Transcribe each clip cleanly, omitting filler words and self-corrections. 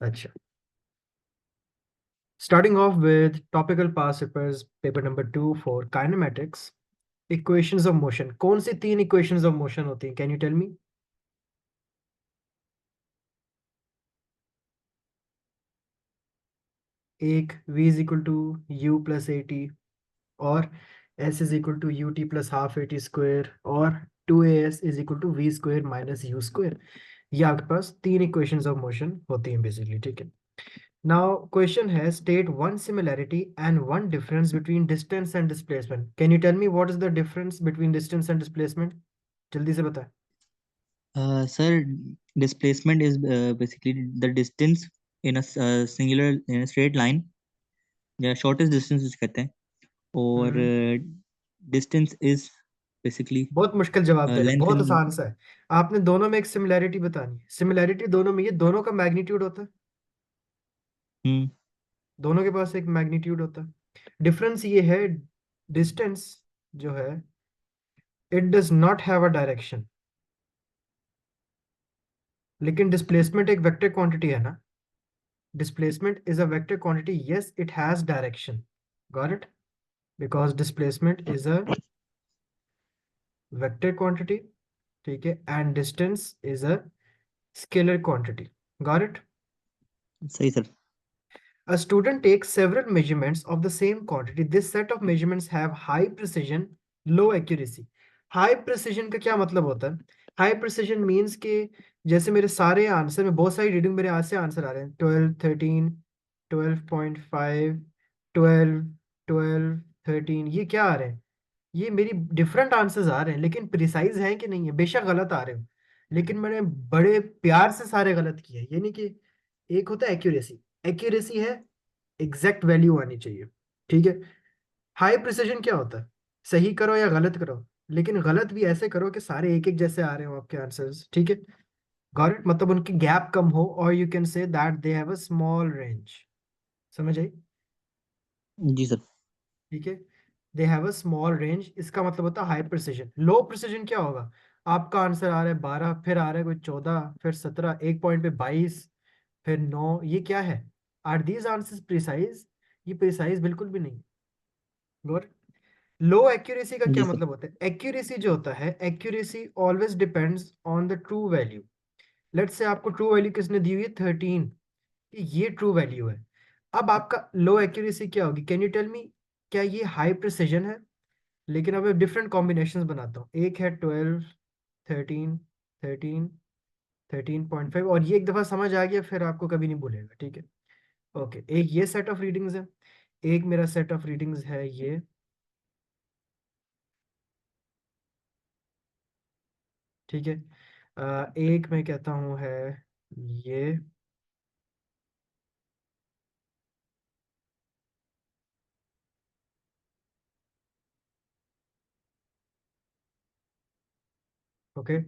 अच्छा, starting off with topical past papers, paper number 2 for kinematics, equations of motion. कौन सी तीन equations of motion होती हैं? Can you tell me? एक v is equal to u plus at, और s is equal to ut plus half at square, और 2as is equal to v square minus u square. ये आपके पास तीन equations of motion होती हैं basically, ठीक है. Now question है, state one similarity and one difference between distance and displacement. Can you tell me what is the difference between distance and displacement? जल्दी से बताएं. Sir, displacement is basically the distance in a singular in a straight line, या shortest distance जिसे कहते हैं, और हम्म. distance is basically बहुत मुश्किल जवाब दे रहे हैं, length बहुत in. आसान सा है. आपने दोनों में एक सिमिलैरिटी बतानी है. सिमिलैरिटी दोनों में, ये दोनों का मैग्नीट्यूड होता है. हम्म. दोनों के पास एक मैग्नीट्यूड होता है. डिफरेंस ये है, डिस्टेंस जो है, it does not have a direction. लेकिन डिस्प्लेसमेंट एक वेक्टर क्वांटिटी है ना. Displacement is a vector quantity. Yes, it has direction. Got it? Because displacement is a vector quantity, ठीक है, and distance is a scalar quantity. Got it? सही sir. A student takes several measurements of the same quantity. This set of measurements have high precision, low accuracy. High precision का क्या मतलब होता है? High precision means कि जैसे मेरे सारे आंसर में बहुत सारी रीडिंग मेरे आज से आंसर आ रहे हैं, 12, 13, 12.5, 12, 12, 13, ये क्या आ रहे हैं? ये मेरी डिफरेंट आंसर्स आ रहे हैं, लेकिन प्रिसाइज हैं कि नहीं है? बेशक गलत आ रहे हो, लेकिन मैंने बड़े प्यार से सारे गलत किए. ये नहीं कि एक होता है एक्यूरेसी. एक्यूरेसी है एग्जैक्ट वैल्यू आनी चाहिए, ठीक है. हाई प्रिसिजन क्या होता है? सही करो या गलत करो, लेकिन गलत भी ऐसे करो कि सारे एक एक जैसे आ रहे हो आपके आंसर्स, ठीक है. Got it? मतलब उनकी गैप कम हो, और you can say that they have a small range. समझ आई? जी सर. ठीक है. They have a small range, इसका मतलब होता है हाई प्रिसिजन. लो प्रिसिजन क्या होगा? आपका आंसर आ रहा है 12, फिर आ रहा है कोई 14, फिर 17, एक पॉइंट पे 22, फिर 9. ये क्या है? Are these answers precise? ये प्रिसाइज बिल्कुल भी नहीं. गॉट? लो एक्यूरेसी का क्या जी सर. मतलब होता है? एक्यूरेसी जो होता है, accuracy always depends on the true value. Let's say आपको ट्रू वैल्यू किसने दी हुई है? 13, कि ये ट्रू वैल्यू है. अब आपका लो एक्यूरेसी क्या होगी? Can you tell me? क्या ये हाई प्रिसिजन है? लेकिन अब मैं डिफरेंट कॉम्बिनेशंस बनाता हूँ. एक है 12, 13, 13, 13.5, और ये एक दफा समझ आ गया फिर आपको कभी नहीं भूलेगा, ठीक है. ओके, एक ये सेट ऑफ रीडिंग्स है. एक मेरा सेट ऑफ रीडिंग्स है ये, ठीक है. एक मैं कहता हूँ है ये, ओके.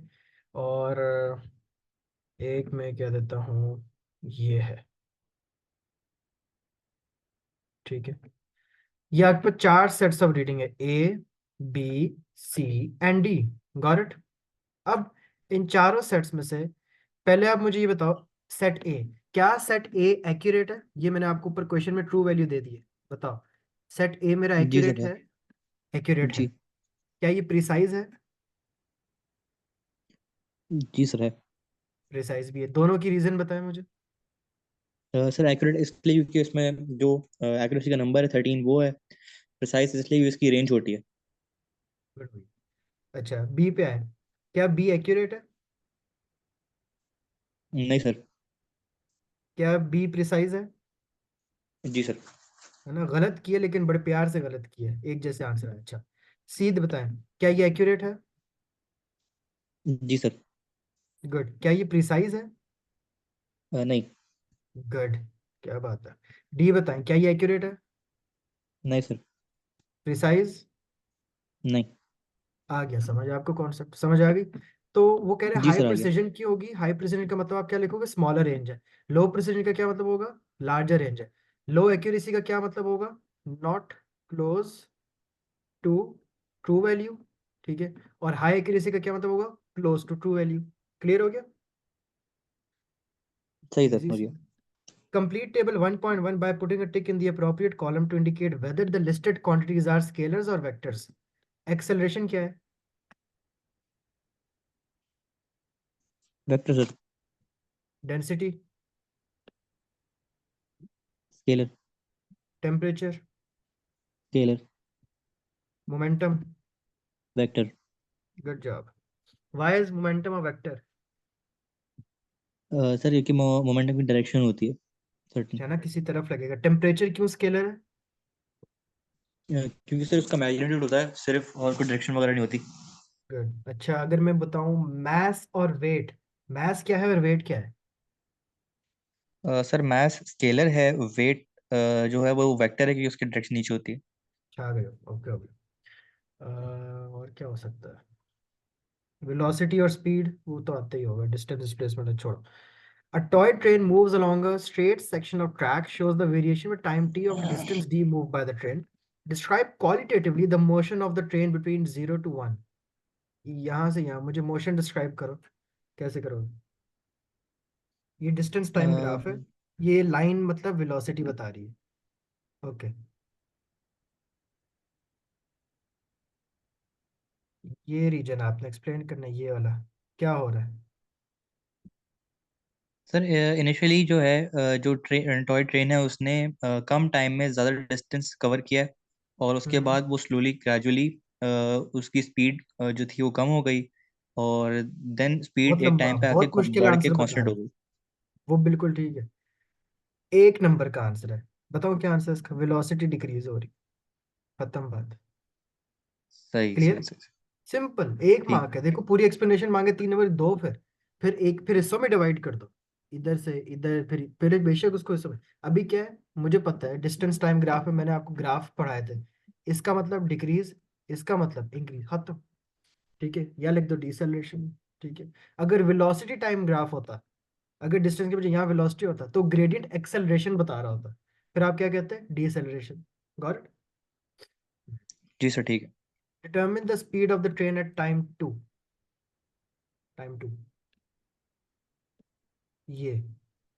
और एक मैं क्या देता हूँ, ये है, ठीक है. ये आपके पास चार सेट्स ऑफ रीडिंग है, A, B, C and D. Got it? अब इन चारों सेट्स में से पहले आप मुझे ये बताओ, सेट ए, क्या सेट ए एक्यूरेट है? ये मैंने आपको ऊपर क्वेश्चन में ट्रू वैल्यू दे दी है. बताओ, सेट ए मेरा जी सर एक्यूरेट है. है? एक्यूरेट है. जी. क्या ये प्रिसाइज है? जी सर है. प्रिसाइज भी है. दोनों की रीजन बताएं मुझे. सर एक्यूरेट इसलिए क्योंकि उसमें जो एक्यूरेसी का नंबर है 13 वो है. प्रिसाइज इसलिए क्योंकि इसकी रेंज छोटी है. Good हुई. अच्छा, बी पे आए. क्या बी एक्यूरेट है? नहीं सर. क्या बी प्रिसाइज है? जी सर. है ना, गलत किए लेकिन बड़े प्यार से गलत किए, एक जैसे आंसर है. अच्छा, सीध बताएं, क्या ये एक्यूरेट है? जी सर. गुड. क्या ये प्रिसाइज है? नहीं. गुड. क्या बात है. डी बताएं, क्या ये एक्यूरेट है? नहीं सर. प्रिसाइज? नहीं. आ गया समझ आपको, कॉन्सेप्ट समझ आ गई. तो वो कह रहे हैं जी हाई सर आ गया. प्रिसिजन की होगी. हाई प्रिसिजन का मतलब आप क्या लिखोगे? स्मॉलर रेंज है. लो प्रिसिजन का क्या मतलब होगा? लार्जर रेंज है. लो एक्यूरेसी का क्या मतलब होगा? Not close to true value, ठीक है. और हाई एक्यूरेसी का क्या मतलब होगा? Close to true value. Clear हो गया? सही सर इजी समझ सी. गया. Complete table 1.1 by putting a tick in the appropriate column to indicate whether the listed quantities are scalars or vectors. Acceleration क्या है? Vector sir. Density, scalar. temperature, scalar. momentum. Vector. Good job. Why is momentum a vector? Sir ये कि momentum की direction होती है certain. है ना, किसी तरफ लगेगा। टेम्परेचर क्यों स्केलर है? क्योंकि सर उसका मैग्नीट्यूड होता है सिर्फ, और कोई डायरेक्शन वगैरह नहीं होती। गुड। अच्छा, अगर मैं बताऊं मैस और वेट, मैस क्या है और वेट क्या है? सर मैस स्केलर है, वेट जो है वो वेक्टर है, क्योंकि उसकी डायरेक्शन नीचे होती है। अच्छा, आ गए। Okay okay. और क्या हो सकता है? वेलोसिटी और स्पीड वो तो आते ही होगा, डिस्टेंस डिस्प्लेसमेंट छोड़ो। A toy train moves along a straight section of track, shows the variation with time t of distance d moved by the train. Describe qualitatively the motion of the train between 0 to 1. यहाँ से यहाँ मुझे motion describe करो, कैसे करोगे? ये distance time graph है, ये लाइन मतलब वेलोसिटी बता रही है। ओके, ये रीजन आपने एक्सप्लेन करना है, ये वाला क्या हो रहा है? सर इनिशियली जो है जो टॉय ट्रेन है उसने कम टाइम में ज़्यादा डिस्टेंस कवर किया है, और उसके हम्म, बाद वो स्लोली ग्रेजुअली उसकी स्पीड जो थी वो कम हो गई, और देन स्पीड बहुत एक लंबा, टाइम पे आके बहुत मुश्किल बढ़ के आंसर बता कांस्टेंट रहे हो हैं। गई। वो बिल्कुल ठीक है, एक नंबर का आंसर है। बताओ क्या आंसर है इसका? वेलोसिटी डिक्रीज हो रही, खत्म बात। सही सही क्लियर, सही। सिंपल, एक ठीक। मार्क है। देखो पूरी एक्सप्लेनेशन मांगे 3 नंबर, दो फिर एक, फिर हिस्सों में डिवाइड कर दो, इधर से इधर, फिर बेशक उसको हिस्सों में। अभी क्या है मुझे पता है, डिस्टेंस टाइम ग्राफ में मैंने आपको ग्राफ पढ़ाए थे, इसका मतलब डिक्रीज, इसका मतलब इंक्रीज, खत्म। ठीक है, या लिख दो डिसेलेरेशन। ठीक है, अगर वेलोसिटी टाइम ग्राफ होता, अगर डिस्टेंस के बजाय यहाँ वेलोसिटी होता तो ग्रेडियंट एक्सेलरेशन बता रहा होता, फिर आप क्या कहते हैं? डिसेलेरेशन। Got it? जी सर ठीक है। Determine the speed of the train at time two. ये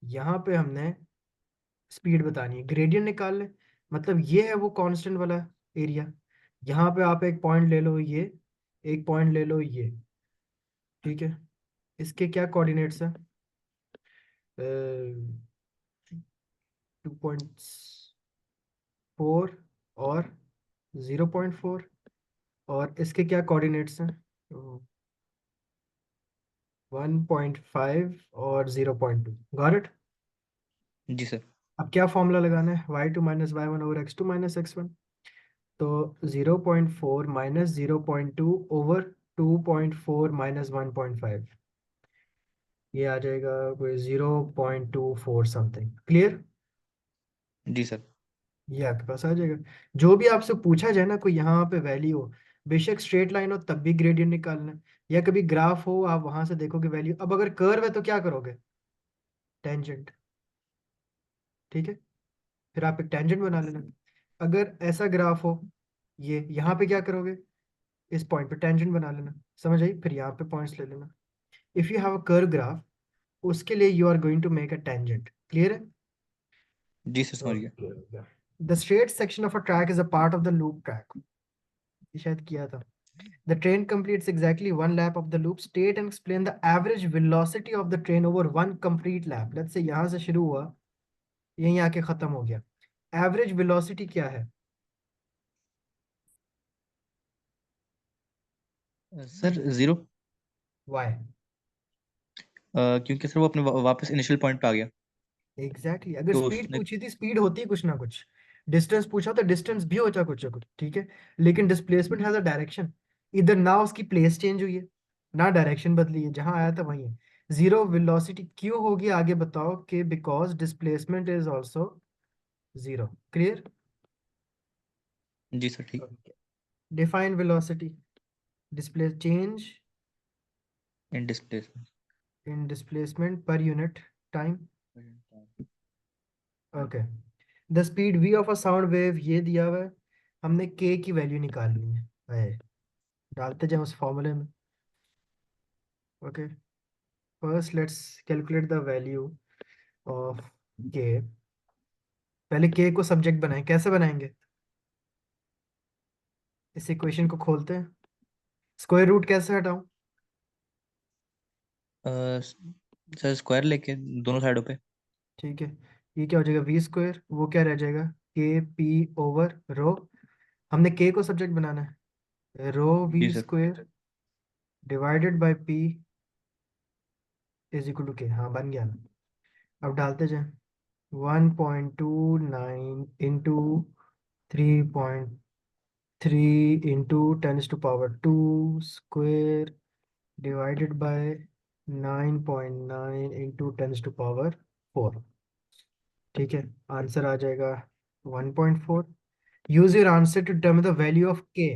यहाँ पे हमने स्पीड बतानी है, ग्रेडियंट निकाल ले, मतलब ये है वो कांस्टेंट वाला एरिया। यहाँ पे आप एक पॉइंट ले लो ये, एक पॉइंट ले लो ये। ठीक है, इसके क्या कोऑर्डिनेट्स हैं? 2.4 और 0.4, और इसके क्या कोऑर्डिनेट्स हैं? 1.5 और 0.2। Got it? जी सर। अब क्या फॉर्मूला लगाना है? y2 minus y one over x2 minus x1। तो 0.4 माइनस 0.2 ओवर 2.4 माइनस 1.5, ये आ जाएगा कोई 0.24 समथिंग। क्लियर? जी सर। ये आपके पास आ जाएगा। जो भी आपसे पूछा जाए ना, कोई यहाँ पे वैल्यू हो, बेशक स्ट्रेट लाइन हो तब भी ग्रेडियंट निकालना है, या कभी ग्राफ हो आप वहां से देखोगे वैल्यू। अब अगर कर्व है तो क्या करोगे? टेंजेंट। ठीक है, फिर आप एक टेंजेंट बना लेना। अगर ऐसा ग्राफ हो, ये यहाँ पे क्या करोगे? इस पॉइंट पे टेंजेंट बना लेना। समझ आई? फिर यहाँ पे पॉइंट्स ले लेना। If you have a curve graph, उसके लिए you are going to make a tangent. Clear है? जी सर समझ गया। The straight section of a track is a part of the loop track. ये शायद किया था। The train completes exactly one lap of the loop. State and explain the average velocity of the train over one complete lap. Let's say यहाँ से शुरू हुआ, यहीं आके खत्म हो गया। एवरेज वेलोसिटी क्या है? Sir zero. वाई? क्योंकि सर वो अपने वापस इनिशियल पॉइंट पे आ गया। Exactly exactly. अगर तो स्पीड उसने। पूछी थी, स्पीड होती है कुछ ना कुछ, डिस्टेंस पूछा तो डिस्टेंस भी होता कुछ ना कुछ। ठीक है, लेकिन डिस्प्लेसमेंट हैज अ डायरेक्शन। इधर ना उसकी प्लेस चेंज हुई है, ना डायरेक्शन बदली है, जहां आया था वहीं है। जीरो वेलोसिटी क्यों होगी आगे बताओ? कि because displacement is also zero. Clear? जी सर ठीक। Define velocity, display change in displacement. In displacement per unit time. Okay, the speed v of a sound wave ये दिया हुआ है, हमने k की वैल्यू निकालनी है। है, डालते जाए उस फॉर्मूले में। Okay, first let's calculate the value of के, पहले के को सब्जेक्ट बनाएं, कैसे बनाएंगे? इस इक्वेशन को खोलते हैं, स्क्वायर रूट कैसे हटाऊं? सर स्क्वायर लेके दोनों साइडों पे। ठीक है, ये क्या हो जाएगा, वी स्क्वायर, वो क्या रह जाएगा, के पी ओवर रो, हमने के को सब्जेक्ट बनाना है, रो जी v sir. Square divided by P is equal to K, हाँ बन गया ना। अब डालते जाएं, 1.29 into 3.3 into 10 to power 2 square divided by 9.9 into 10 to power 4। ठीक है, आंसर आ जाएगा 1.4। Use your answer to determine the value of K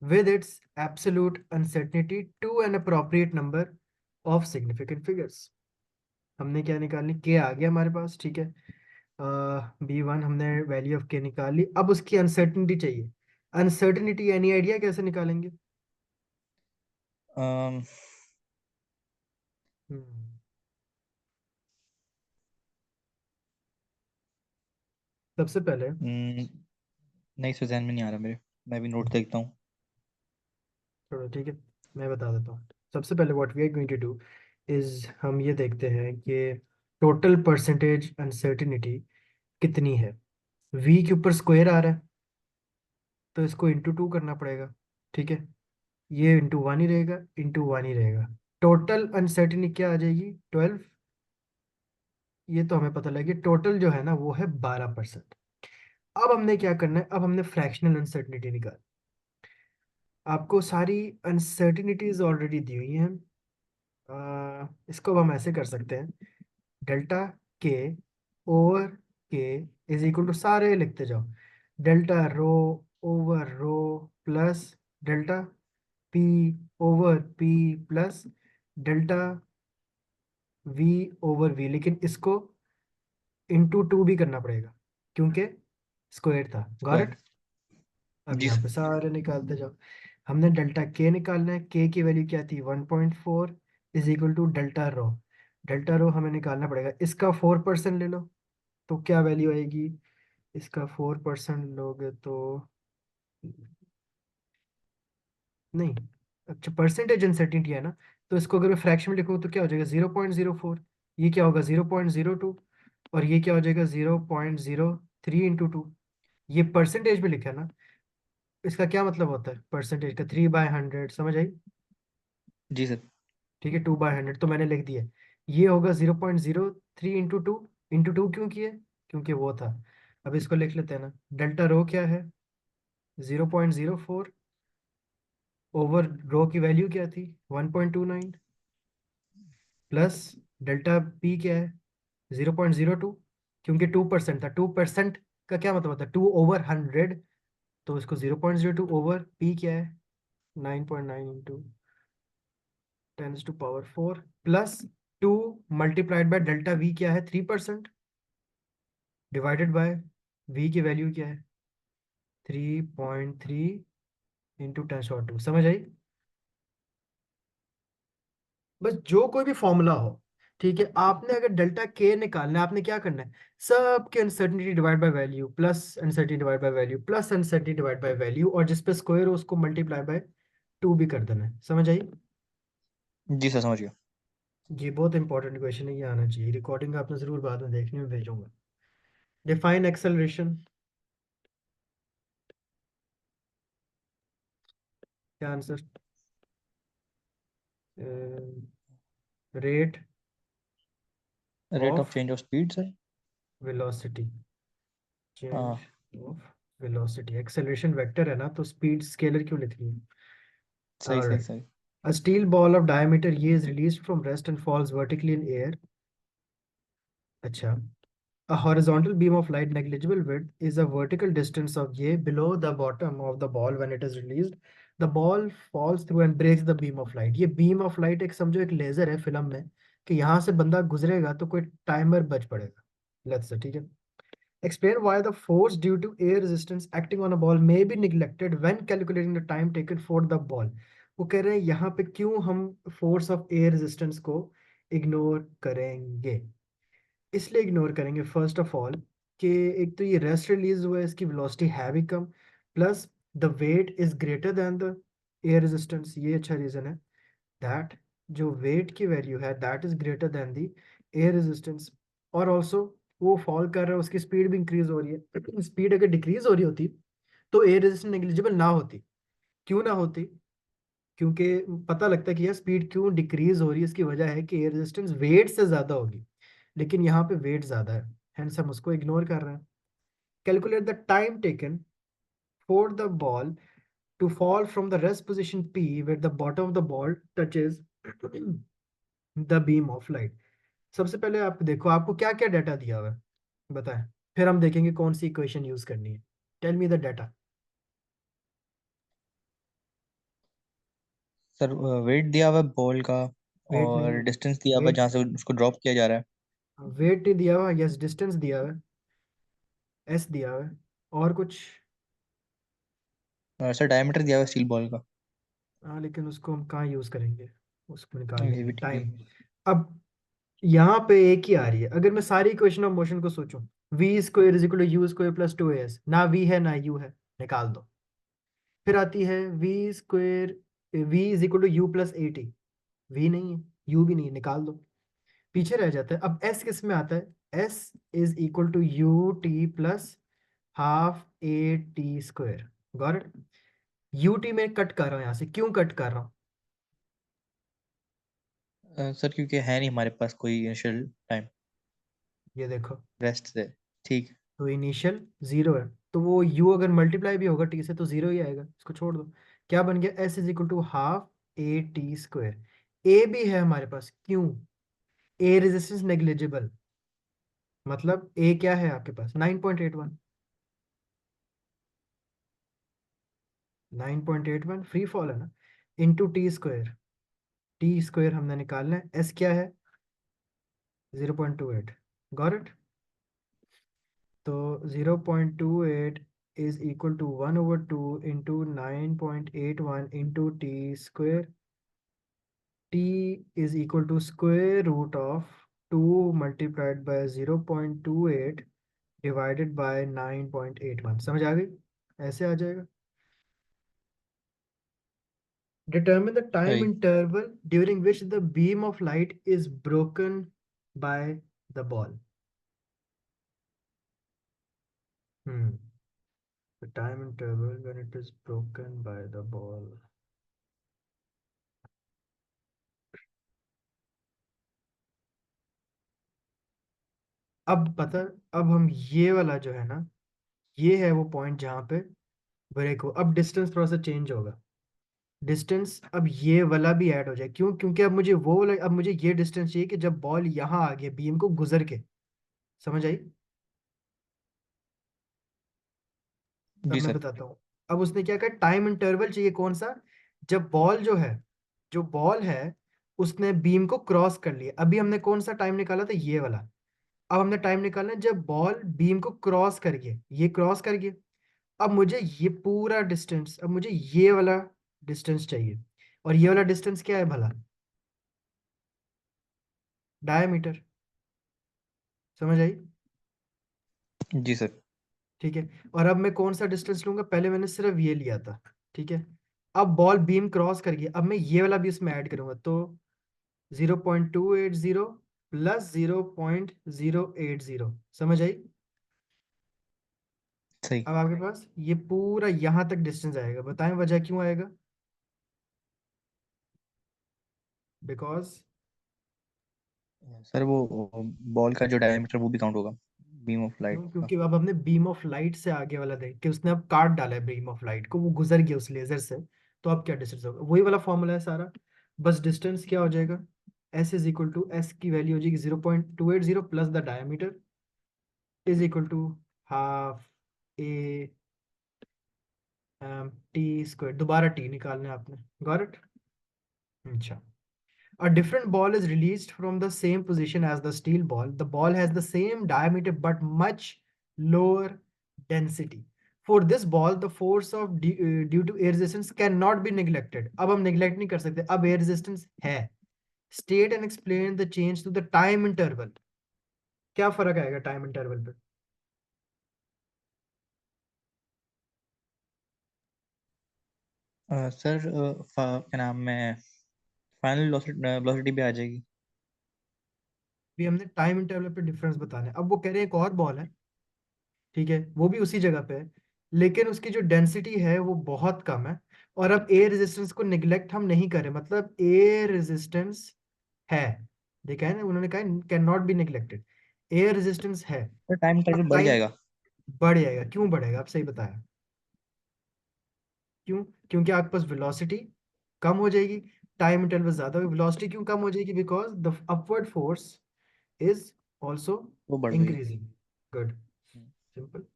with its absolute uncertainty to an appropriate number of significant figures। हमने क्या निकालनी, के आ गया हमारे पास, ठीक है, B1 हमने वैल्यू ऑफ के निकाल ली, अब उसकी अनसर्टिनिटी चाहिए। अनसर्टिनिटी एनी आइडिया कैसे निकालेंगे? अम, हम्म, सबसे पहले, हम्म, नहीं सर, ध्यान में नहीं आ रहा मेरे। मैं भी नोट देखता हूँ। चलो ठीक है, मैं बता देता हूँ। सबसे पहले what we are going to do is, हम ये देखते हैं कि टोटल परसेंटेज अनसर्टिनिटी कितनी है। वी के ऊपर स्क्वायर आ रहा है, तो इसको इंटू 2 करना पड़ेगा, ठीक है, ये इंटू 1 ही रहेगा, इंटू 1 ही रहेगा। टोटल अनसर्टिनिटी क्या आ जाएगी, 12। ये तो हमें पता लगी, टोटल जो है ना वो है 12%। अब हमने क्या करना है, अब हमने फ्रैक्शनल अनसर्टिनिटी निकाल, आपको सारी अनसर्टिनिटीज ऑलरेडी दी हुई हैं। इसको अब हम ऐसे कर सकते हैं, डेल्टा के ओवर के इज इक्वल टू, सारे लिखते जाओ, delta rho over rho plus delta P over P plus delta V over V, लेकिन इसको इंटू 2 भी करना पड़ेगा क्योंकि स्क्वायर था, गॉट स्क्वायर। इट। अब जी यहाँ सर। पे सारे निकालते जाओ, हमने डेल्टा के निकालना है, के की वैल्यू क्या थी, 1.4 is equal to delta rho, delta rho हमें निकालना पड़ेगा, इसका 4% ले लो, तो क्या वैल्यू आएगी, इसका 4% लोगे तो, नहीं, अच्छा परसेंटेज अनसर्टिनिटी है ना, तो इसको अगर मैं फ्रैक्शन में लिखूँ तो क्या हो जाएगा, 0.04, ये क्या होगा 0.02, और ये क्या हो जाएगा 0.03 इंटू 2। ये परसेंटेज में लिखा है ना, इसका क्या मतलब होता है परसेंटेज का, 3/100, समझ आई? जी सर। ठीक है, 2/100 तो मैंने लिख दिया, ये होगा 0.03 इंटू टू क्यों किए, क्योंकि वो था। अब इसको लिख लेते हैं ना, डेल्टा रो क्या है, 0.04 ओवर रो की वैल्यू क्या थी, 1.29 प्लस डेल्टा पी क्या है, 0.02, क्योंकि 2% था, 2% का क्या मतलब होता है, 2/100, तो इसको 0.02 ओवर पी क्या है, 9.9 into 10 to power 4 plus 2 multiplied by delta V क्या है, 3% डिवाइडेड बाय वी की वैल्यू क्या है, 3.3 इंटू 10 टू 2, समझ आई? बस जो कोई भी फॉर्मूला हो, ठीक है, आपने अगर डेल्टा के निकालना है, आपने क्या करना है, सबके uncertainty divide by value plus uncertainty divide by value plus uncertainty divide by value, और जिस पे स्क्वायर हो उसको मल्टीप्लाई बाय 2 भी कर देना है, समझ आई? जी सर, समझ गया। ये बहुत इंपॉर्टेंट क्वेश्चन है, ये आना चाहिए, रिकॉर्डिंग आपने जरूर बाद में देखने में भेजूंगा। डिफाइन एक्सेलरेशन, क्या answer, rate rate of of change of speed sir. Velocity, change हाँ। ऑफ वेलोसिटी, एक्सेलरेशन वेक्टर है ना, तो स्पीड स्केलर क्यों लिखनी है? सही सही ऑलराइट, सही। a steel ball of diameter E is released from rest and falls vertically in air। अच्छा, a horizontal beam of light negligible width is a vertical distance of A below the bottom of the ball when it is released। The ball falls through and breaks the beam of light। ये beam of light एक समझो एक laser है film में, कि यहाँ से बंदा गुजरेगा तो कोई टाइमर बज पड़ेगा, लेट्स से, ठीक है। Explain why the force due to air resistance acting on a ball may be neglected when calculating the time taken for the ball। वो कह रहे हैं यहाँ पे क्यों हम फोर्स ऑफ एयर रेजिस्टेंस को इग्नोर करेंगे। इसलिए इग्नोर करेंगे फर्स्ट ऑफ ऑल कि एक तो ये रेस्ट रिलीज हुआ है, इसकी वेलोसिटी है भी कम, plus the weight is greater than the air resistance. ये अच्छा रीजन है दैट जो वेट की वैल्यू है that is greater than the air resistance. और ऑल्सो वो फॉल कर रहा है, उसकी स्पीड भी इंक्रीज हो रही है। स्पीड अगर डिक्रीज हो रही होती तो एयर रेजिस्टेंस नेग्लिजिबल ना होती। क्यों ना होती? क्योंकि पता लगता है कि यार स्पीड क्यों डिक्रीज हो रही है, इसकी वजह है कि एयर रेजिस्टेंस वेट से ज्यादा होगी, लेकिन यहाँ पे वेट ज्यादा है, हेंस हम उसको इग्नोर कर रहे हैं। Calculate the time taken for the ball to fall from the rest position P where the bottom of the ball touches the beam of light. सबसे पहले आप देखो आपको क्या क्या डाटा दिया हुआ है, बताएं, फिर हम देखेंगे कौन सी इक्वेशन यूज करनी है। Tell me the data. Sir weight दिया हुआ है बॉल का, वेट और नहीं, डिस्टेंस दिया हुआ है वेट, जहाँ से उसको ड्रॉप किया जा रहा है। वेट नहीं दिया हुआ, यस डिस्टेंस दिया हुआ है, एस दिया हुआ है, और कुछ? सर डायमीटर दिया हुआ है स्टील बॉल का। हाँ लेकिन उसको हम कहाँ यूज करेंगे उसको निकालने ये के भी लिए ठीक है। टाइम। अब यहाँ पे एक ही आ रही है, अगर मैं सारी इक्वेशन ऑफ मोशन को सोचूं, V square is equal to U square plus two S, ना वी है ना यू है, निकाल दो। फिर आती है V square, V is equal to U plus A T, V नहीं है, यू भी नहीं है, निकाल दो। पीछे रह जाता है। अब एस किस में आता है? S is equal to U T plus half A T square. Got it? U T में कट कर रहा हूँ यहाँ से, क्यों कट कर रहा हूँ? सर क्योंकि है नहीं हमारे पास कोई इनिशियल टाइम ये देखो, रेस्ट से। ठीक। तो इनिशियल जीरो है, तो वो u अगर मल्टीप्लाई भी होगा t से तो जीरो ही आएगा, इसको छोड़ दो। क्या बन गया? s is equal to half A T square. a भी है हमारे पास, क्यों? a रेजिस्टेंस नेग्लिजिबल, मतलब a क्या है आपके पास? 9.81, 9.81 फ्री फॉल है ना, into T square. T square हमने निकालना है, s क्या है? 0.28। Got it? तो 0.28 is equal to 1/2 into 9.81 into T square. t is equal to square root of 2 multiplied by 0.28 divided by 9.81। समझ आ गई? ऐसे आ जाएगा। Determine the time सही। interval during which the beam of light is broken by the ball. Hmm. The time interval when it is broken by the ball. अब पता, अब हम ये वाला जो है ना, ये है वो पॉइंट जहाँ पे ब्रेक हो। अब डिस्टेंस थोड़ा सा चेंज होगा, डिस्टेंस अब ये वाला भी ऐड हो जाए। क्यों? क्योंकि अब मुझे वो वाला, अब मुझे ये डिस्टेंस चाहिए कि जब बॉल यहाँ आ गया बीम को गुजर के। समझ आई? अब जी मैं सर। बताता हूँ। अब उसने क्या कहा, टाइम इंटरवल चाहिए कौन सा? जब बॉल जो है, जो बॉल है उसने बीम को क्रॉस कर लिया। अभी हमने कौन सा टाइम निकाला था? ये वाला। अब हमने टाइम निकालना है जब बॉल बीम को क्रॉस कर गया, ये क्रॉस कर गया। अब मुझे ये पूरा डिस्टेंस, अब मुझे ये वाला डिस्टेंस चाहिए। और ये वाला डिस्टेंस क्या है भला? डायमीटर। समझ आई? जी सर। ठीक है। और अब मैं कौन सा डिस्टेंस लूंगा? पहले मैंने सिर्फ ये लिया था, ठीक है। अब बॉल बीम क्रॉस कर गया, अब मैं ये वाला भी इसमें ऐड करूंगा, तो 0.280 प्लस 0.080। समझ आई? सही। अब आपके पास ये पूरा यहां तक डिस्टेंस आएगा, बताएं वजह क्यों आएगा? बिकॉज, सर वो बॉल का जो डायमीटर वो भी काउंट होगा बीम ऑफ लाइट क्यों? का। क्योंकि अब हमने बीम ऑफ लाइट से आगे वाला देख के उसने अब काट डाला है बीम ऑफ लाइट को, वो गुजर गया उस लेजर से। तो अब क्या डिस्टेंस होगा? वही वाला फॉर्मूला है सारा, बस डिस्टेंस क्या हो जाएगा? S is equal to, S की वैल्यू हो जाएगी 0.280 plus the diameter is equal to half A T square. दोबारा टी निकालना है आपने। Got it? अच्छा। A different ball is released from the same position as the steel ball. The ball has the same diameter but much lower density. For this ball, the force of due to air resistance cannot be neglected. अब हम neglect नहीं कर सकते, अब air resistance है। State and explain the change to the time interval. क्या फर्क आएगा टाइम इंटरवल पे? सर क्या नाम है, फाइनल वेलोसिटी भी आ जाएगी। भी हमने टाइम इंटरवल पे डिफरेंस बताना है। अब वो कह रहे हैं एक और बॉल है, ठीक है, वो भी उसी जगह पे है, लेकिन उसकी जो डेंसिटी है वो बहुत कम है। और अब एयर रेजिस्टेंस को निग्लेक्ट हम नहीं करें, मतलब एयर रेजिस्टेंस है, देखा है ना, उन्होंने कहा can not be neglected, air resistance है। सर टाइम इंटरवल अब बढ़ टाइम जाएगा। बढ़ जाएगा, क्यों बढ़ेगा, आप सही बताया। क्यों? क्योंकि आपके पास वेलोसिटी कम हो जाएगी, टाइम इंटरवल ज्यादा होगा। वेलोसिटी क्यों कम हो जाएगी? Because the upward force is also वो बढ़ रही है। इंक्रीजिंग। गुड, हम्म। सिंपल।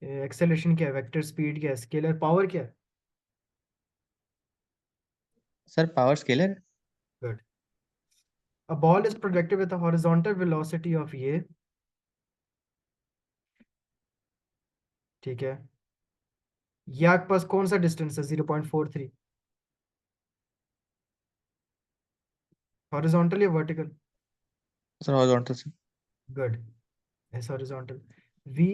एक्सेलरेशन क्या है, वेक्टर स्पीड क्या है, स्केलर पावर क्या है? Sir power scalar. Good. A ball is projected with a horizontal velocity of ये, ठीक है, ये आपके पास कौन सा डिस्टेंस है 0.43, हॉरिजॉन्टल या वर्टिकल? सर हॉरिजॉन्टल से। Good, S horizontal. V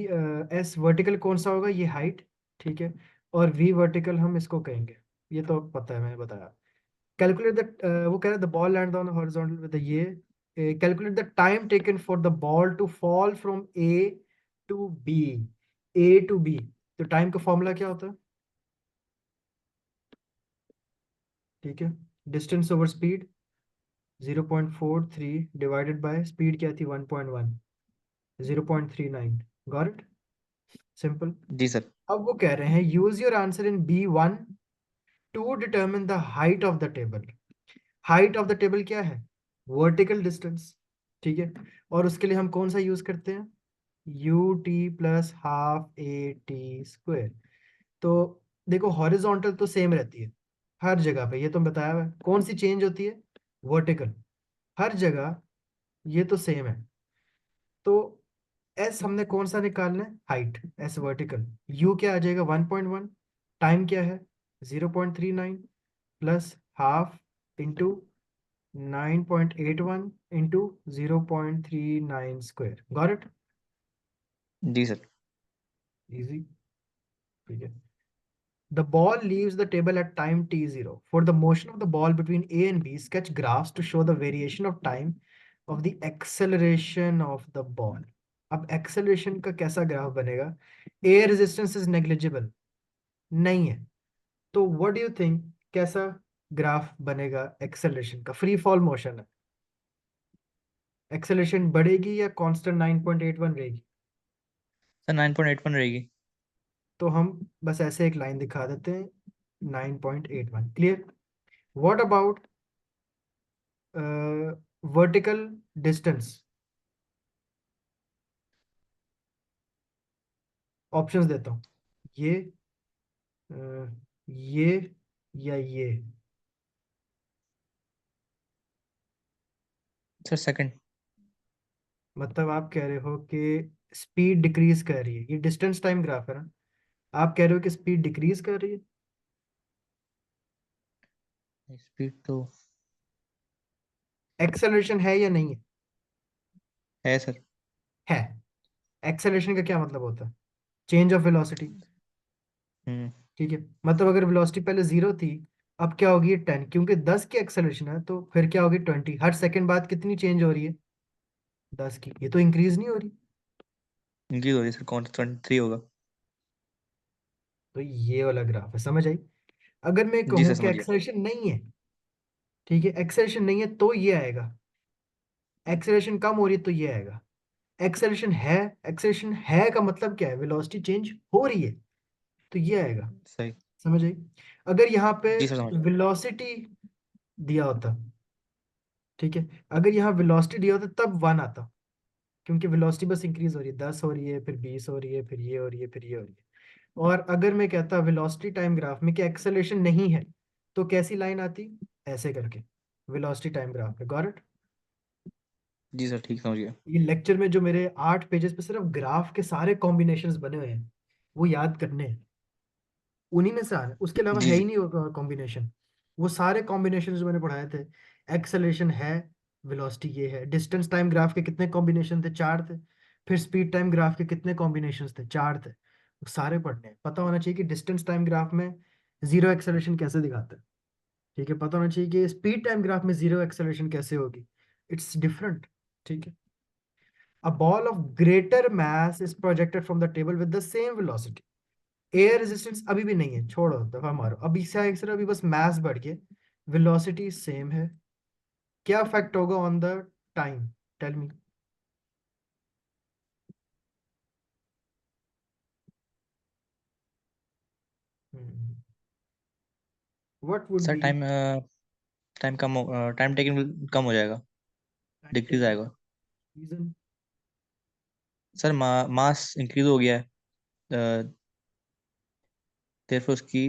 S vertical कौन सा होगा, ये हाइट, ठीक है, और वी वर्टिकल हम इसको कहेंगे, ये तो पता है, मैंने बताया। कैलकुलेट द, वो कह रहे हैं the ball land on horizontal with ये, calculate the time taken for the ball to fall from A to B, A to B. तो टाइम का फॉर्मूला क्या होता है? ठीक है, distance over speed 0.43 divided by speed क्या थी 1.1, 0.39। Got it, simple. जी सर। अब वो कह रहे हैं use your answer in B1 to determine the height of the table. Height of the table क्या है? वर्टिकल डिस्टेंस, ठीक है, और उसके लिए हम कौन सा यूज करते हैं? UT+12 AT²। तो देखो हॉरिजॉन्टल तो सेम रहती है हर जगह पे, ये तो बताया हुआ है। कौन सी चेंज होती है? वर्टिकल। हर जगह ये तो सेम है। तो एस हमने कौन सा निकालना है? Height, S vertical. यू क्या आ जाएगा 1.1, टाइम क्या है 0.39 plus half into 9.81 into 0.39 square. Got it, जी सर। इजी, ठीक है। The ball leaves the table at time t0. For the motion of the ball between A and B, sketch graphs to show the variation of time of the acceleration of the ball. अब acceleration का कैसा graph बनेगा? Air resistance is negligible, नहीं है, तो what do you think, कैसा graph बनेगा acceleration का? फ्री फॉल मोशन है, acceleration बढ़ेगी या कांस्टेंट 9.81 रहेगी? सर 9.81 रहेगी। तो हम बस ऐसे एक लाइन दिखा देते हैं, 9.81, clear. What about vertical distance? Options देता हूँ, ये, ये, या ये। Sir second. मतलब आप कह रहे हो कि स्पीड डिक्रीज कर रही है, ये डिस्टेंस टाइम ग्राफ है ना, आप कह रहे हो कि स्पीड डिक्रीज कर रही है। स्पीड तो एक्सेलरेशन है या नहीं है? है सर। है। एक्सेलरेशन का क्या मतलब होता है? चेंज ऑफ वेलोसिटी, हम्म। ठीक है, मतलब अगर वेलोसिटी पहले 0 थी, अब क्या होगी 10, क्योंकि 10 की एक्सेलरेशन है, तो फिर क्या होगी 20, हर सेकंड बाद कितनी चेंज हो रही है? 10 की, ये तो इंक्रीज नहीं हो रही। इंक्रीज हो रही है सर, कौन 23 होगा। तो ये वाला ग्राफ है, समझ आई? अगर मैं जी कहूँ सर कि समझ गया। एक्सेलरेशन नहीं है, ठीक है, एक्सेलरेशन नहीं है तो ये आएगा, एक्सेलरेशन कम हो रही है तो ये आएगा, एक्सेलरेशन है, एक्सेलरेशन है का मतलब क्या है? वेलोसिटी चेंज हो रही है, तो ये आएगा। सही। समझ आई? अगर यहाँ पे जी सर समझ गया। वेलोसिटी दिया होता, ठीक है, अगर यहाँ वेलोसिटी दिया होता तब 1 आता, क्योंकि वेलोसिटी बस इंक्रीज हो रही है, 10 हो रही है, फिर 20 हो रही है, फिर ये हो रही है, फिर ये हो रही है। और अगर मैं कहता वेलोसिटी टाइम ग्राफ में कि एक्सेलरेशन नहीं है, तो कैसी लाइन आती? ऐसे करके, वेलोसिटी टाइम ग्राफ में। Got it? जी सर ठीक समझ गया। ये लेक्चर में जो मेरे 8 पेजेस पे सिर्फ ग्राफ के सारे कॉम्बिनेशंस बने हुए हैं, वो याद करने हैं, उन्हीं में से आ रहे हैं, उसके अलावा जी है ही जी। नहीं कॉम्बिनेशन। वो सारे कॉम्बिनेशन जो मैंने पढ़ाए थे, एक्सेलरेशन है, वेलोसिटी ये है। डिस्टेंस टाइम ग्राफ के कितने कॉम्बिनेशन थे? 4 थे। फिर स्पीड टाइम ग्राफ के कितने कॉम्बिनेशन थे? 4 थे। वो सारे पढ़ने हैं। पता होना चाहिए कि डिस्टेंस टाइम ग्राफ में जीरो एक्सेलरेशन कैसे दिखाते हैं। ठीक है, पता होना चाहिए कि स्पीड टाइम ग्राफ में जीरो एक्सेलरेशन कैसे होगी। It's different. ठीक है। A ball of greater mass is projected from the table with the same velocity. Air resistance अभी भी नहीं है, छोड़ो, दफा मारो। अभी से सिर्फ अभी बस मास बढ़ के वेलोसिटी सेम है। क्या इफेक्ट होगा on the time? Tell me. What would sir be time time taken कम हो जाएगा, टाइम डिक्रीज टेकन? आएगा। रीजन? सर मास इंक्रीज हो गया है, फिर उसकी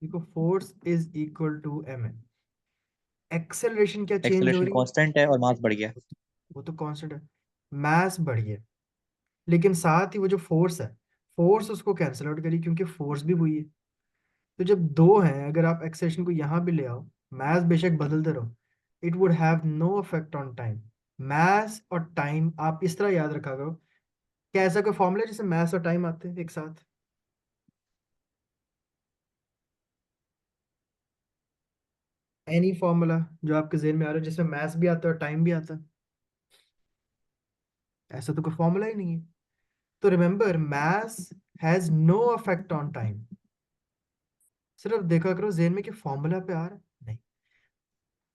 देखो, force is equal to M N. Acceleration क्या चेंज हो एक्सेलरेशन रही है? कांस्टेंट है और मास बढ़ गया। वो तो कांस्टेंट है। मास बढ़ी है, लेकिन साथ ही वो जो फोर्स है, फोर्स उसको कैंसिल आउट करी, क्योंकि फोर्स भी वही है। तो जब दो हैं, अगर आप एक्सेलेरेशन को यहाँ भी ले आओ, मास बेशक बदलते रहो, it would have no effect on time. Mass और टाइम आप इस तरह याद रखा करो। क्या ऐसा कोई फॉर्मूला है जिसमें मास और टाइम आते हैं एक साथ? एनी फॉर्मूला जो आपके जेहन में आ रहा है जिसमें मास भी आता है और टाइम भी आता है? ऐसा तो कोई फॉर्मूला ही नहीं है। तो remember, mass has no effect on time. सिर्फ देखा करो जेहन में कि फॉर्मूला पे आ रहा है, नहीं।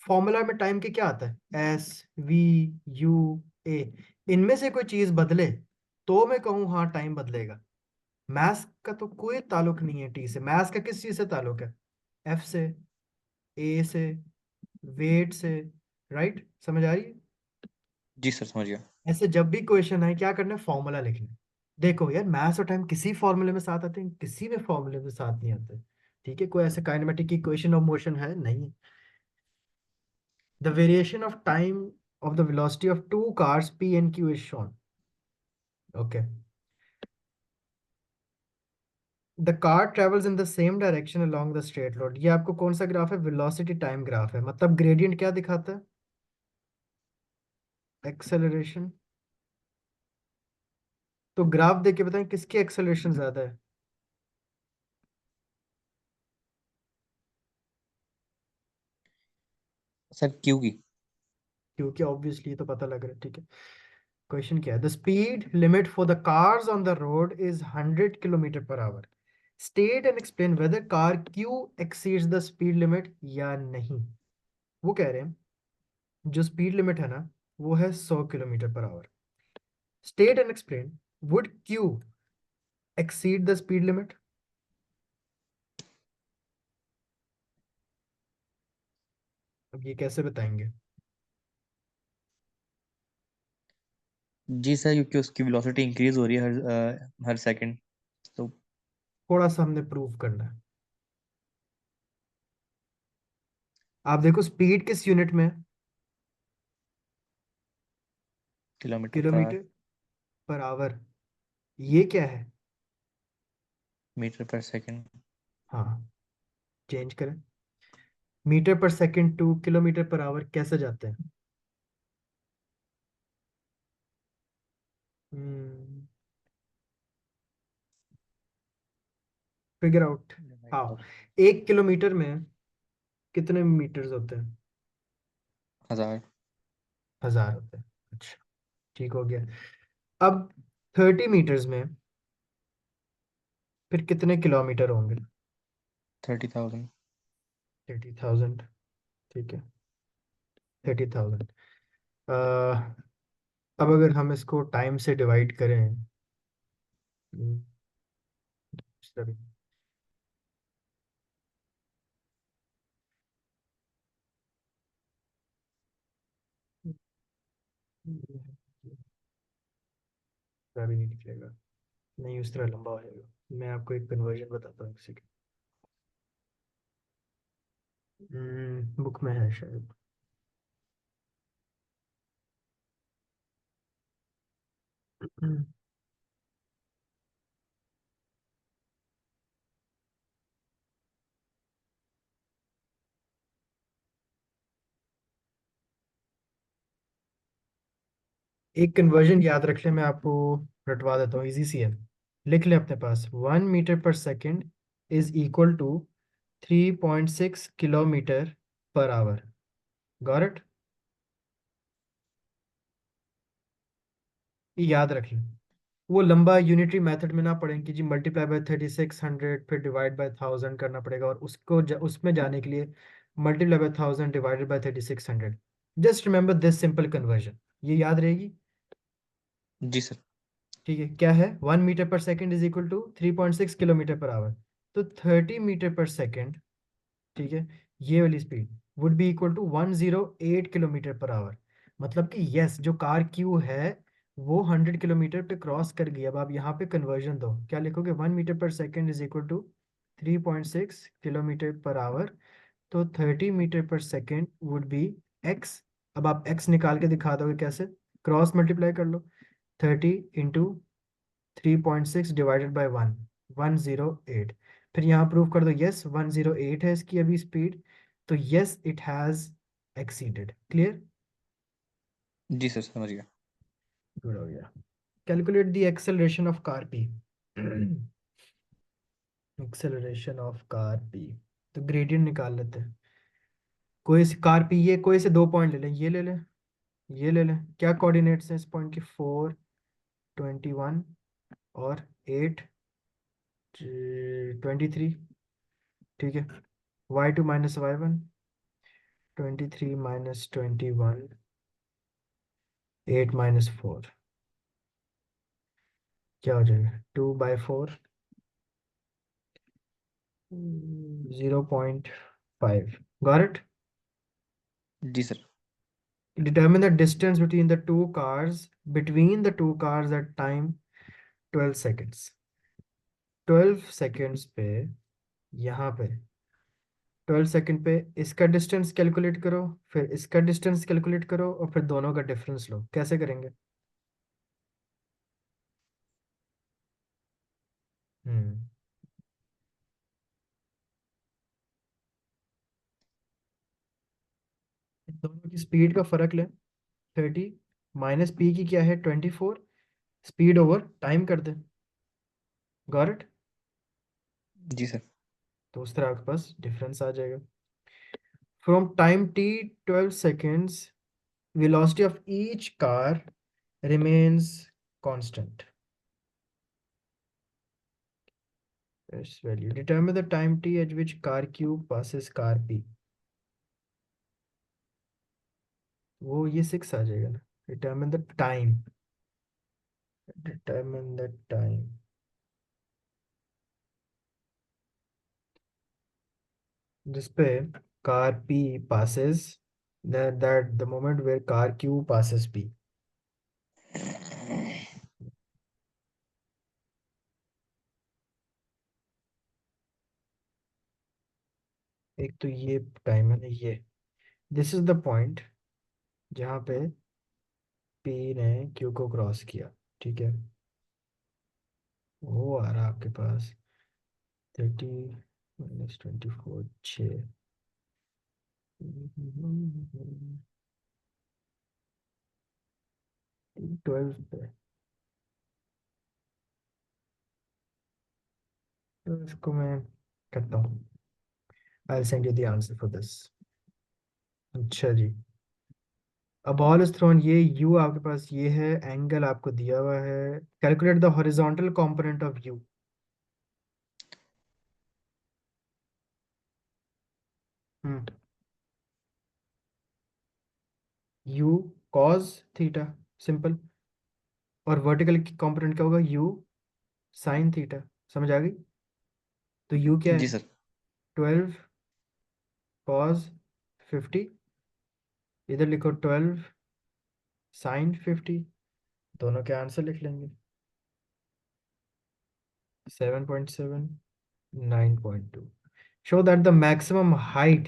फॉर्मूला में टाइम के क्या आता है? एस, वी, यू, ए। इनमें से कोई चीज बदले तो मैं कहूँ हाँ टाइम बदलेगा। मैथ्स का तो कोई ताल्लुक नहीं है टी से। मैथ्स का किस चीज से ताल्लुक है? एफ से, ए से, वेट से। राइट, समझ आ रही है? जी सर, समझ गया। ऐसे जब भी क्वेश्चन है, क्या करना है? फॉर्मूला लिखना है। देखो यार, मैथ्स और टाइम किसी फॉर्मूले में साथ आते हैं, किसी में फॉर्मूले में साथ नहीं आते। ठीक है, कोई ऐसे काइनेमेटिक इक्वेशन ऑफ मोशन है नहीं। The variation of time of the velocity of two cars P and Q is shown. Okay. The car travels in the same direction along the straight road. ये आपको कौन सा graph है? Velocity time graph है। मतलब gradient क्या दिखाता है? एक्सेलरेशन। तो ग्राफ देख के बताएं किसकी एक्सेलरेशन ज्यादा है? सर क्यू की। क्योंकि ऑब्वियसली तो पता लग रहा है। ठीक है, क्वेश्चन क्या है? The speed limit for the cars on the road is 100 kilometre per hour. State and explain whether car Q exceeds the speed limit या नहीं। वो कह रहे हैं जो स्पीड लिमिट है ना, वो है 100 kilometre per hour. State and explain, would Q exceed the speed limit? अब ये कैसे बताएंगे? जी सर, क्योंकि उसकी वेलोसिटी इंक्रीज हो रही है हर सेकंड, तो थोड़ा सा हमने प्रूव करना है। आप देखो, स्पीड किस यूनिट में है? Kilometre per our, kilometre per our. ये क्या है? मीटर पर सेकंड। हाँ, चेंज करें। मीटर पर second two kilometre per our कैसे जाते हैं? Figure out. हाँ, 1 किलोमीटर में कितने मीटर्स होते हैं? 1000। 1000 होते हैं। अच्छा, ठीक हो गया। अब 30 मीटर्स में फिर कितने किलोमीटर होंगे? 30,000। 30,000। ठीक है, 30,000। अब अगर हम इसको टाइम से डिवाइड करें, हम्म, sorry, दूसरा भी नहीं निकलेगा। नहीं, उस तरह लंबा हो जाएगा। मैं आपको एक कन्वर्जन बताता हूँ किसी बुक में है शायद। एक कन्वर्जन याद रख ले, मैं आपको रटवा देता हूँ, इजी सी है। लिख ले अपने पास, 1 metre per second is equal to 3.6 kilometre per hour. Got it? याद रख ले। वो लंबा यूनिटरी मेथड में ना पढ़ें कि जी मल्टीप्लाई बाय 3600 फिर डिवाइड बाय 1000 करना पड़ेगा, और उसमें जाने के लिए multiply by 1000 divided by 3600। Just remember this simple conversion, ये याद रहेगी। जी सर। ठीक है, क्या है? 1 metre per second is equal to 3.6 kilometre per hour. तो 30 मीटर पर सेकेंड, ठीक है, ये वाली speed would be equal to 108 kilometre per hour. मतलब कि यस, जो कार क्यू है वो 100 किलोमीटर पे क्रॉस कर गई। अब आप यहाँ पे कन्वर्जन दो, क्या लिखोगे? 1 metre per second is equal to 3.6 kilometre per hour. तो 30 metre per second would be x. अब आप एक्स निकाल के दिखा दोगे कैसे? क्रॉस मल्टीप्लाई कर लो, 30 × 3.6 डिवाइडेड बाई 1, 108। फिर यहाँ प्रूव कर दो, यस 108 है इसकी अभी स्पीड, तो yes it has exceeded. Clear? जी सर, समझ गया। गुड हो गया। Calculate the acceleration of car P. Acceleration of car P, तो ग्रेडियंट निकाल लेते हैं। कोई से कार पी, ये कोई से दो पॉइंट ले लें, ये ले लें, ये ले लें। क्या कोऑर्डिनेट्स हैं इस पॉइंट के? 4, 21 और 8, 23। ठीक है, y2 - y1, 23 - 21, 8 - 4, क्या हो जाएगा? 2/4, 0.5। Got it? जी sir. Determine the distance between the two cars, at time 12 seconds। 12 seconds पे, यहाँ पे 12 सेकंड पे इसका डिस्टेंस कैलकुलेट करो, फिर इसका डिस्टेंस कैलकुलेट करो, और फिर दोनों का डिफरेंस लो। कैसे करेंगे? हम्म दोनों की स्पीड का फर्क लें, 30 माइनस पी की क्या है? 24, स्पीड ओवर टाइम कर दे। Got it? जी सर। तो उस तरह आपके पास डिफरेंस आ जाएगा। From time T 12 seconds, velocity of each car remains constant। Its value, determine the time t at which car q passes car p। वो ये 6 आ जाएगा ना। डिटर्मिन द टाइम जिसपे car p passes, that the moment where car q passes p। एक तो ये time है ना, ये दिस इज द पॉइंट जहाँ पे p ने q को क्रॉस किया। ठीक है, वो आ रहा आपके पास 30 - 24, 6। 12 पे, तो इसको मैं करता हूँ। I send you the answer for this. अच्छा जी, अब ऑल इज थ्रोन, ये u आपके पास ये है, एंगल आपको दिया हुआ है। Calculate the horizontal component of u। Hmm u cos theta, simple. और वर्टिकल कंपोनेंट क्या होगा? u sin theta. समझ आ गई? तो u क्या जी है? सर। 12 cos 50, इधर लिखो 12 sin 50, दोनों के आंसर लिख लेंगे। 7.7, 9.2। Show that the maximum height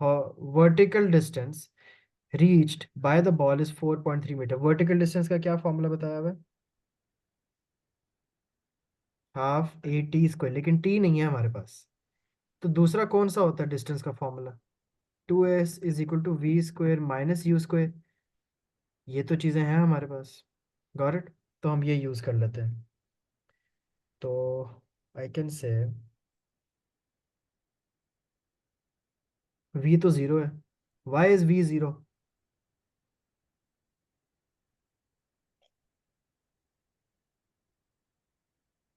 or vertical distance reached by the ball is 4.3 metre. Vertical distance का क्या फॉर्मूला बताया हुआ है? हाफ ए टी स्क्वायर, लेकिन टी नहीं है हमारे पास। तो दूसरा कौन सा होता है डिस्टेंस का formula? 2s is equal to V square minus U square. ये तो चीज़ें हैं हमारे पास, गॉट इट। तो हम ये यूज़ कर लेते हैं। तो आई कैन से v तो ज़ीरो है। Why is v zero?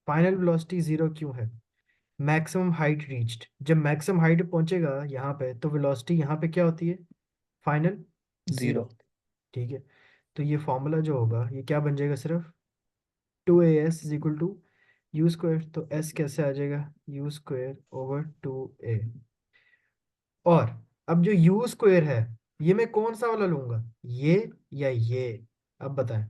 Final velocity zero क्यों है? मैक्सिमम हाइट रीच्ड, जब मैक्सिमम हाइट पहुंचेगा यहाँ पे तो वेलोसिटी यहाँ पे क्या होती है? Final zero. जीरो। ठीक है। तो ये फॉर्मूला जो होगा ये क्या बन जाएगा? सिर्फ 2as is equal to U square. तो s कैसे आ जाएगा? U square over 2a। और अब जो यू स्क्वायर है, ये मैं कौन सा वाला लूंगा, ये या ये? अब बताएं।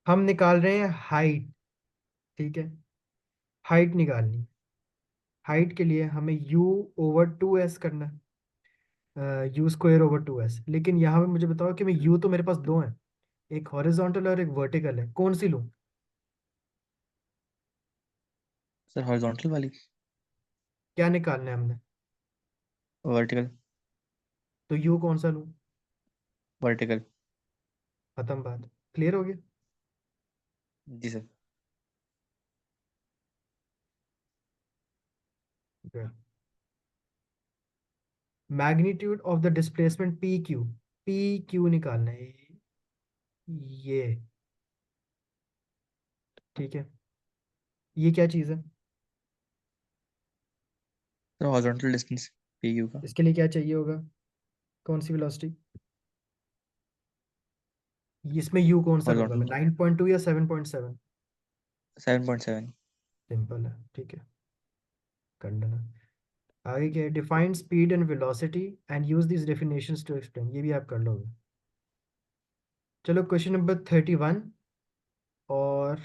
हम निकाल रहे हैं हाइट, ठीक है। हाइट निकालनी, हाइट के लिए हमें u ओवर 2s करना है, यू स्क्वायर ओवर 2s। लेकिन यहाँ पे मुझे बताओ कि मैं u तो मेरे पास दो है, एक हॉरिजॉन्टल और एक वर्टिकल है, कौन सी लूँ? सर हॉरिजॉन्टल वाली। क्या निकालना है हमने? वर्टिकल। तो u कौन सा लूँ? वर्टिकल। खत्म बात, क्लियर हो गया। जी sir. Magnitude of the displacement P Q, P Q निकालना है, ये, ठीक है। ये क्या चीज़ है? Sir horizontal distance P U का। इसके लिए क्या चाहिए होगा? कौन सी वेलोसिटी? इसमें u कौन सा लूंगा मैं, हॉरिजॉन्टल 9.2 या 7.7? 7.7। सिंपल है, ठीक है, कर लेना। आगे क्या है? Define speed and velocity and use this definitions to explain, ये भी आप कर लोगे। चलो क्वेश्चन नंबर 31 और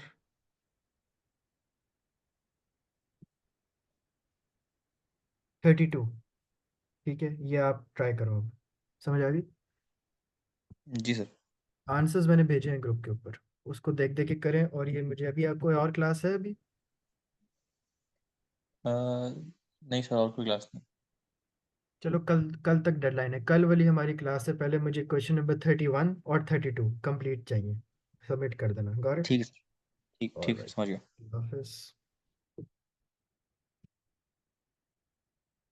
32, ठीक है, ये आप ट्राई करो अब। समझ आ गई? जी सर। आंसर्स मैंने भेजे हैं ग्रुप के ऊपर, उसको देख देख के करें। और ये मुझे अभी, आपको और क्लास है अभी? नहीं सर, और कोई क्लास नहीं। चलो कल, कल तक डेडलाइन है, कल वाली हमारी क्लास है। पहले मुझे क्वेश्चन नंबर 31 और 32 कंप्लीट चाहिए, सबमिट कर देना। Got it? ठीक है सर। ठीक ठीक सर, ऑलराइट, समझ गया। ऑफिस।